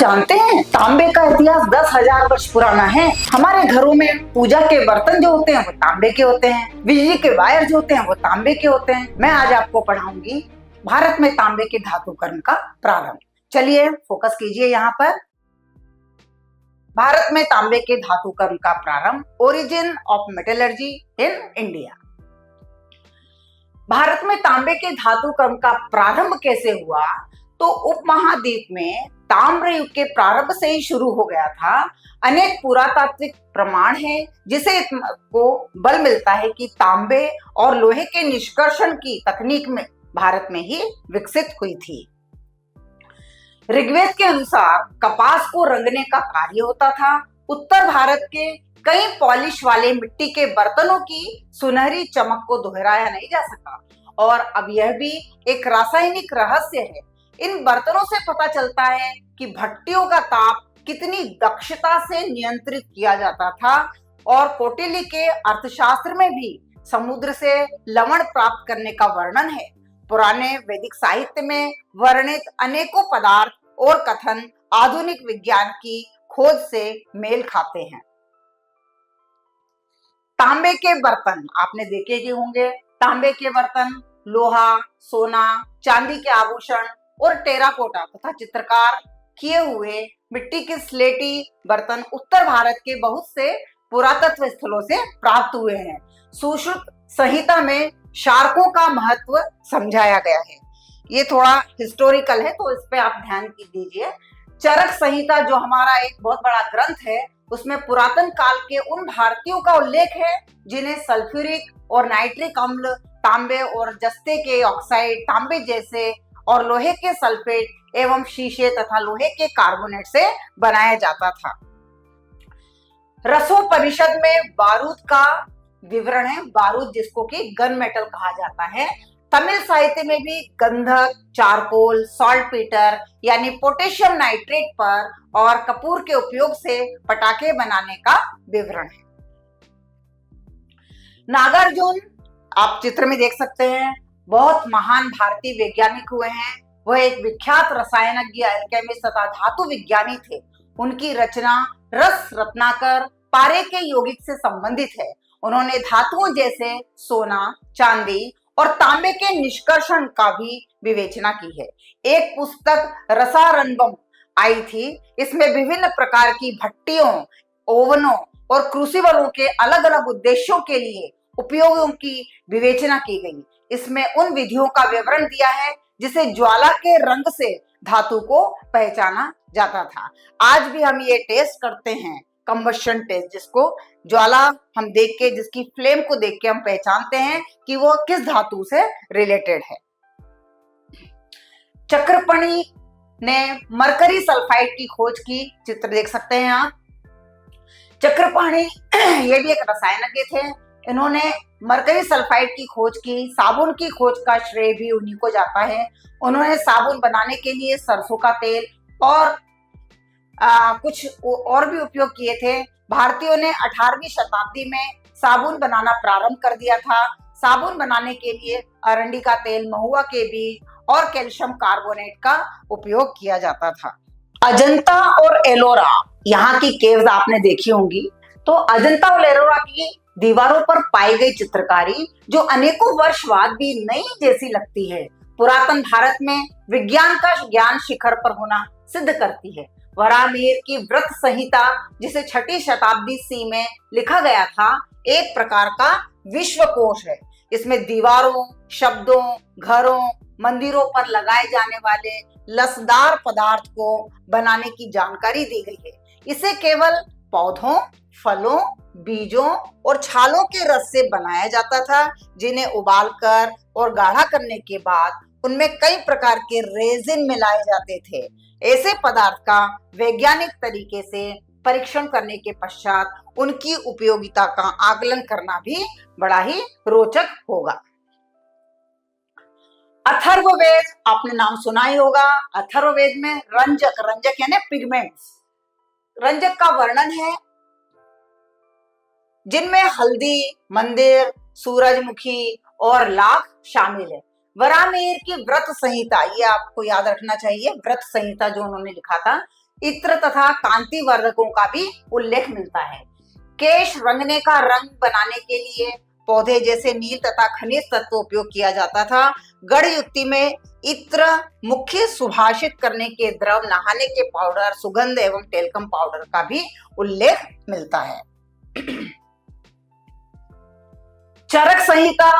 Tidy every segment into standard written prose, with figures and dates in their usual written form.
जानते हैं तांबे का इतिहास 10,000 वर्ष पुराना है। हमारे घरों में पूजा के बर्तन जो होते हैं वो तांबे के होते हैं, बिजली के वायर जो होते हैं वो तांबे के होते हैं। मैं आज आपको पढ़ाऊंगी भारत में तांबे के धातु कर्म का प्रारंभ। चलिए फोकस कीजिए यहाँ पर। भारत में तांबे के धातु कर्म का प्रारंभ, origin of metallurgy in India. Bharat में तांबे के धातु कर्म का प्रारंभ कैसे हुआ? तो उपमहाद्वीप में ताम्र युग के प्रारंभ से ही शुरू हो गया था। अनेक पुरातात्विक प्रमाण हैं जिसे को बल मिलता है कि तांबे और लोहे के निष्कर्षण की तकनीक में भारत में ही विकसित हुई थी। ऋग्वेद के अनुसार कपास को रंगने का कार्य होता था। उत्तर भारत के कई पॉलिश वाले मिट्टी के बर्तनों की सुनहरी चमक को दोहराया नहीं जा सका। और अब यह भी एक रासायनिक रहस्य है। इन बर्तनों से पता चलता है कि भट्टियों का ताप कितनी दक्षता से नियंत्रित किया जाता था। और कौटिल्य के अर्थशास्त्र में भी समुद्र से लवण प्राप्त करने का वर्णन है। पुराने वैदिक साहित्य में वर्णित अनेकों पदार्थ और कथन आधुनिक विज्ञान की खोज से मेल खाते हैं। तांबे के बर्तन आपने देखे ही होंगे। तांबे के बर्तन लोहा, सोना, चांदी के आभूषण और टेराकोटा तथा चित्रकार किए हुए मिट्टी के स्लेटी बर्तन उत्तर भारत के बहुत से पुरातत्व स्थलों से प्राप्त हुए हैं। सुश्रुत संहिता में शार्कों का महत्व समझाया गया है। ये थोड़ा हिस्टोरिकल है तो इस पे आप ध्यान दीजिए। चरक संहिता जो हमारा एक बहुत बड़ा ग्रंथ है, उसमें पुरातन काल के उन भारतीयों का उल्लेख है जिन्हें सल्फ्यूरिक और नाइट्रिक अम्ल, तांबे और जस्ते के ऑक्साइड, तांबे जैसे और लोहे के सल्फेट एवं शीशे तथा लोहे के कार्बोनेट से बनाया जाता था। रसोपनिषद में बारूद का विवरण है, बारूद जिसको कि गन मेटल कहा जाता है। तमिल साहित्य में भी गंधक, चारकोल, सॉल्ट पीटर यानी पोटेशियम नाइट्रेट पर और कपूर के उपयोग से पटाखे बनाने का विवरण है। नागार्जुन आप चित्र में देख सकते हैं, बहुत महान भारतीय वैज्ञानिक हुए हैं। वह एक विख्यात रसायनज्ञ, एल्केमिस्ट तथा धातु विज्ञानी थे। उनकी रचना रस रत्नाकर पारे के यौगिक से संबंधित है। उन्होंने धातुओं जैसे सोना, चांदी और तांबे के निष्कर्षण का भी विवेचना की है। एक पुस्तक रसारंभम आई थी। इसमें विभिन्न प्रकार की भट्टियों, ओवनों और क्रूसिबलों के अलग अलग उद्देश्यों के लिए उपयोगों की विवेचना की गई। इसमें उन विधियों का विवरण दिया है जिसे ज्वाला के रंग से धातु को पहचाना जाता था। आज भी हम ये टेस्ट करते हैं, कंबशन टेस्ट, जिसको ज्वाला हम देख के, जिसकी फ्लेम को देख के हम पहचानते हैं कि वो किस धातु से रिलेटेड है। चक्रपणी ने मरकरी सल्फाइड की खोज की, चित्र देख सकते हैं आप। चक्रपाणी ये भी एक रसायनज्ञ थे। इन्होंने मरकरी सल्फाइड की खोज की। साबुन की खोज का श्रेय भी उन्हीं को जाता है। उन्होंने साबुन बनाने के लिए सरसों का तेल और कुछ और भी उपयोग किए थे। भारतीयों ने 18वीं शताब्दी में साबुन बनाना प्रारंभ कर दिया था। साबुन बनाने के लिए अरंडी का तेल, महुआ के बीज और कैल्शियम कार्बोनेट का उपयोग किया जाता था। अजंता और एलोरा यहाँ की केव्स आपने देखी होंगी। तो अजंता और एलोरा की दीवारों पर पाई गई चित्रकारी जो अनेकों वर्ष बाद भी नई जैसी लगती है, पुरातन भारत में विज्ञान का ज्ञान शिखर पर होना सिद्ध करती है। वराहमिहिर की व्रत संहिता, जिसे 6ठी शताब्दी सी में लिखा गया था, एक प्रकार का विश्वकोश है। इसमें दीवारों, शब्दों, घरों, मंदिरों पर लगाए जाने वाले लसदार पदार्थ को बनाने की जानकारी दी गई है। इसे केवल पौधों, फलों, बीजों और छालों के रस से बनाया जाता था, जिन्हें उबालकर और गाढ़ा करने के बाद उनमें कई प्रकार के रेजिन मिलाए जाते थे। ऐसे पदार्थ का वैज्ञानिक तरीके से परीक्षण करने के पश्चात उनकी उपयोगिता का आकलन करना भी बड़ा ही रोचक होगा। अथर्ववेद आपने नाम सुना ही होगा। अथर्ववेद में रंजक, रंजक यानी पिगमेंट्स, रंजक का वर्णन है, जिनमें हल्दी, मंदिर, सूरजमुखी और लाख शामिल है। वराहमिहिर की व्रत संहिता, ये आपको याद रखना चाहिए, व्रत संहिता जो उन्होंने लिखा था, इत्र तथा कांतिवर्धकों का भी उल्लेख मिलता है। केश रंगने का रंग बनाने के लिए पौधे जैसे नील तथा खनिज तत्व उपयोग किया जाता था। गढ़ युक्ति में इत्र, मुख्य सुभाषित करने के द्रव, नहाने के पाउडर, सुगंध एवं टेल्कम पाउडर का भी उल्लेख मिलता है। चरक संहिता,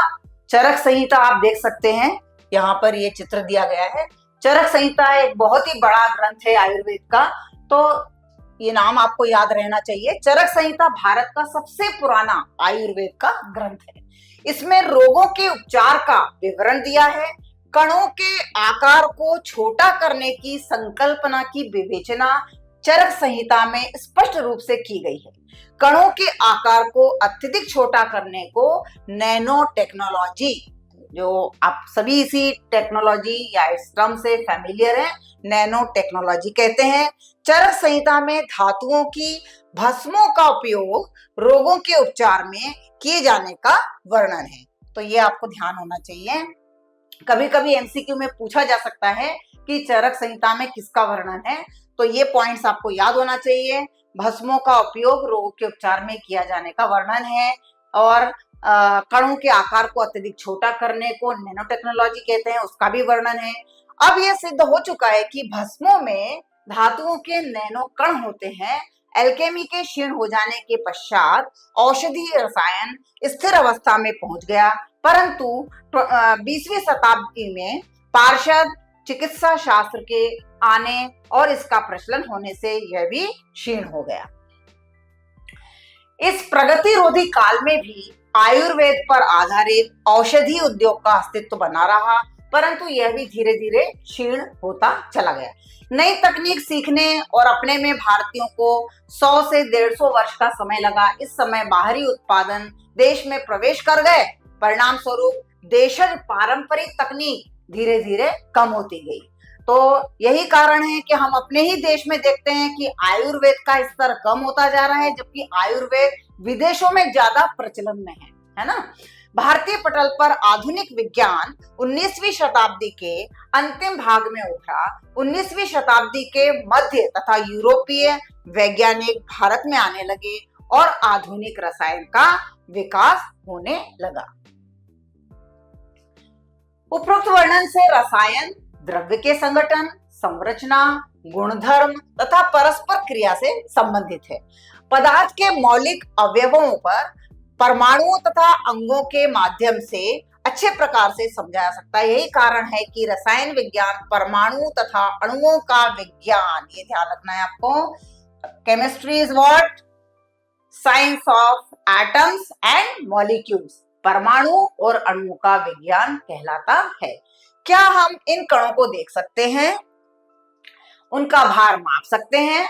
चरक संहिता आप देख सकते हैं, यहाँ पर ये चित्र दिया गया है। चरक संहिता एक बहुत ही बड़ा ग्रंथ है आयुर्वेद का, तो ये नाम आपको याद रहना चाहिए। चरक संहिता भारत का सबसे पुराना आयुर्वेद का ग्रंथ है। इसमें रोगों के उपचार का विवरण दिया है। कणों के आकार को छोटा करने की संकल्पना की विवेचना चरक संहिता में स्पष्ट रूप से की गई है। कणों के आकार को अत्यधिक छोटा करने को नैनो टेक्नोलॉजी, जो आप सभी इसी टेक्नोलॉजी या इस टर्म से फैमिलियर हैं, नैनो टेक्नोलॉजी कहते हैं। चरक संहिता में धातुओं की भस्मों का उपयोग रोगों के उपचार में किए जाने का वर्णन है। तो ये आपको ध्यान होना चाहिए। कभी कभी एमसीक्यू में पूछा जा सकता है कि चरक संहिता में किसका वर्णन है, तो ये पॉइंट्स आपको याद होना चाहिए। भस्मों का उपयोग रोगों के उपचार में किया जाने का वर्णन है, और कणों के आकार को अत्यधिक छोटा करने को नैनो टेक्नोलॉजी कहते हैं, उसका भी वर्णन है। अब यह सिद्ध हो चुका है कि भस्मों में धातुओं के नैनो कण होते हैं। एल्केमी के क्षीण हो जाने के पश्चात औषधीय रसायन स्थिर अवस्था में पहुंच गया, परंतु 20वीं शताब्दी में पार्षद चिकित्सा शास्त्र के आने और इसका प्रचलन होने से यह भी क्षीण हो गया। इस प्रगतिरोधी काल में भी आयुर्वेद पर आधारित औषधि उद्योग का अस्तित्व बना रहा, परंतु यह भी धीरे धीरे क्षीण होता चला गया। नई तकनीक सीखने और अपने में भारतीयों को 100 से 150 वर्ष का समय लगा। इस समय बाहरी उत्पादन देश में प्रवेश कर गए, परिणाम स्वरूप देशज पारंपरिक तकनीक धीरे धीरे कम होती गई। तो यही कारण है कि हम अपने ही देश में देखते हैं कि आयुर्वेद का स्तर कम होता जा रहा है, जबकि आयुर्वेद विदेशों में ज्यादा प्रचलन में है ना। भारतीय पटल पर आधुनिक विज्ञान 19वीं शताब्दी के अंतिम भाग में उभरा। 19वीं शताब्दी के मध्य तथा यूरोपीय वैज्ञानिक भारत में आने लगे और आधुनिक रसायन का विकास होने लगा। उपरोक्त वर्णन से रसायन द्रव्य के संगठन, संरचना, गुणधर्म तथा परस्पर क्रिया से संबंधित है। पदार्थ के मौलिक अवयवों पर परमाणुओं तथा अंगों के माध्यम से अच्छे प्रकार से समझा जा सकता है। यही कारण है कि रसायन विज्ञान परमाणु तथा अणुओं का विज्ञान, ये ध्यान रखना है आपको। Chemistry is what? Science of atoms and molecules. परमाणु और अणुओं का विज्ञान कहलाता है। क्या हम इन कणों को देख सकते हैं, उनका भार माप सकते हैं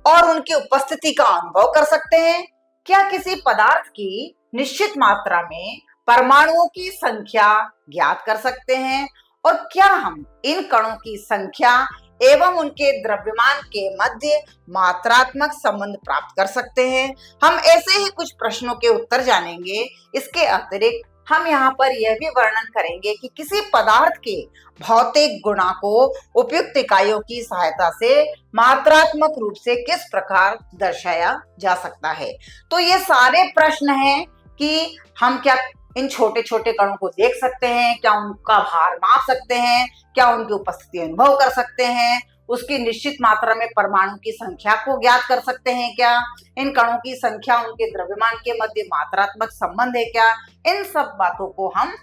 और उनकी उपस्थिति का अनुभव कर सकते हैं? क्या किसी पदार्थ की निश्चित मात्रा में परमाणुओं की संख्या ज्ञात कर सकते हैं? और क्या हम इन कणों की संख्या एवं उनके द्रव्यमान के मध्य मात्रात्मक संबंध प्राप्त कर सकते हैं? हम ऐसे ही कुछ प्रश्नों के उत्तर जानेंगे। इसके अतिरिक्त हम यहाँ पर यह भी वर्णन करेंगे कि किसी पदार्थ के भौतिक गुणा को उपयुक्त इकाइयों की सहायता से मात्रात्मक रूप से किस प्रकार दर्शाया जा सकता है। तो ये सारे प्रश्न हैं कि हम क्या इन छोटे छोटे कणों को देख सकते हैं, क्या उनका भार माप सकते हैं, क्या उनकी उपस्थिति अनुभव कर सकते हैं, उसकी निश्चित मात्रा में परमाणु की संख्या को ज्ञात कर सकते हैं, क्या इन कणों की संख्या उनके द्रव्यमान के मध्य मात्रात्मक संबंध है क्या, इन सब बातों को हम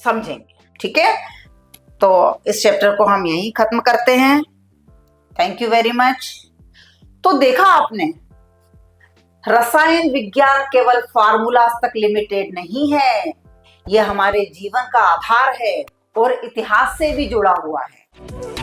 समझेंगे। ठीक है, तो इस चैप्टर को हम यहीं खत्म करते हैं। Thank you very much. तो देखा आपने, रसायन विज्ञान केवल फार्मूलाज तक लिमिटेड नहीं है, यह हमारे जीवन का आधार है और इतिहास से भी जुड़ा हुआ है।